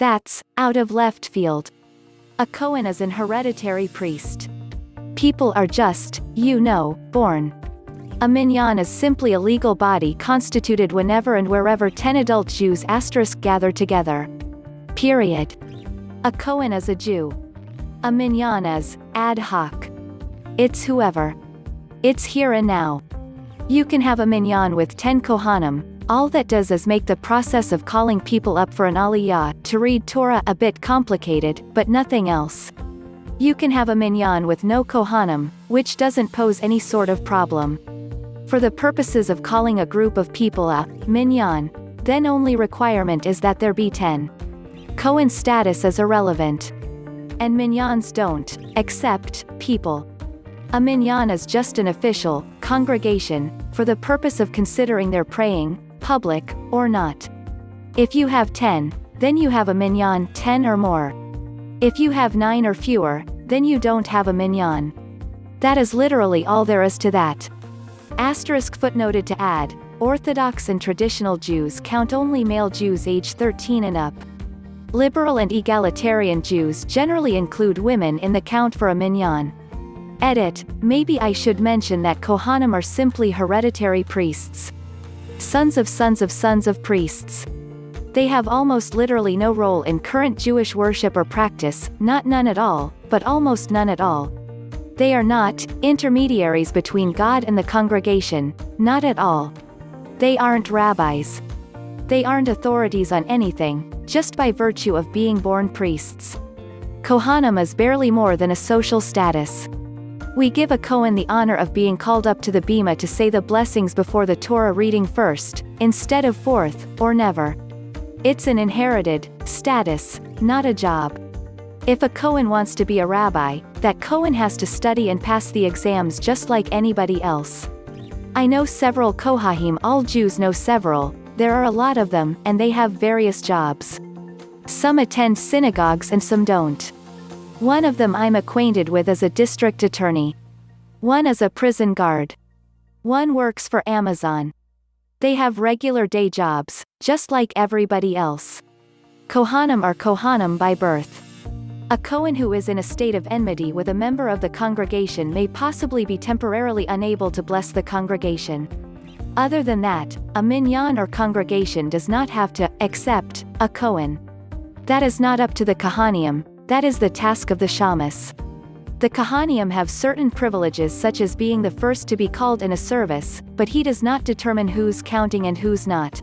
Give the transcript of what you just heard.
That's out of left field. A Kohen is an hereditary priest. People are just, born. A minyan is simply a legal body constituted whenever and wherever 10 adult Jews gather together. Period. A Kohen is a Jew. A minyan is ad hoc. It's whoever. It's here and now. You can have a minyan with 10 kohanim. All that does is make the process of calling people up for an aliyah to read Torah a bit complicated, but nothing else. You can have a minyan with no kohanim, which doesn't pose any sort of problem. For the purposes of calling a group of people a minyan, then only requirement is that there be 10. Kohen status is irrelevant. And minyans don't accept people. A minyan is just an official congregation for the purpose of considering their praying public or not. If you have 10, then you have a minyan 10 or more. If you have 9 or fewer, then you don't have a minyan. That is literally all there is to that. Footnoted to add, Orthodox and traditional Jews count only male Jews aged 13 and up. Liberal and egalitarian Jews generally include women in the count for a minyan. Edit, maybe I should mention that kohanim are simply hereditary priests. Sons of priests. They have almost literally no role in current Jewish worship or practice, not none at all, but almost none at all. They are not intermediaries between God and the congregation, not at all. They aren't rabbis. They aren't authorities on anything, just by virtue of being born priests. Kohanim is barely more than a social status. We give a Kohen the honor of being called up to the bima to say the blessings before the Torah reading first, instead of fourth, or never. It's an inherited status, not a job. If a Kohen wants to be a rabbi, that Kohen has to study and pass the exams just like anybody else. I know several kohanim, all Jews know several, there are a lot of them, and they have various jobs. Some attend synagogues and some don't. One of them I'm acquainted with is a district attorney. One is a prison guard. One works for Amazon. They have regular day jobs, just like everybody else. Kohanim are kohanim by birth. A Kohen who is in a state of enmity with a member of the congregation may possibly be temporarily unable to bless the congregation. Other than that, a minyan or congregation does not have to accept a Kohen. That is not up to the kohanim. That is the task of the shamas. The kohanim have certain privileges such as being the first to be called in a service, but he does not determine who's counting and who's not.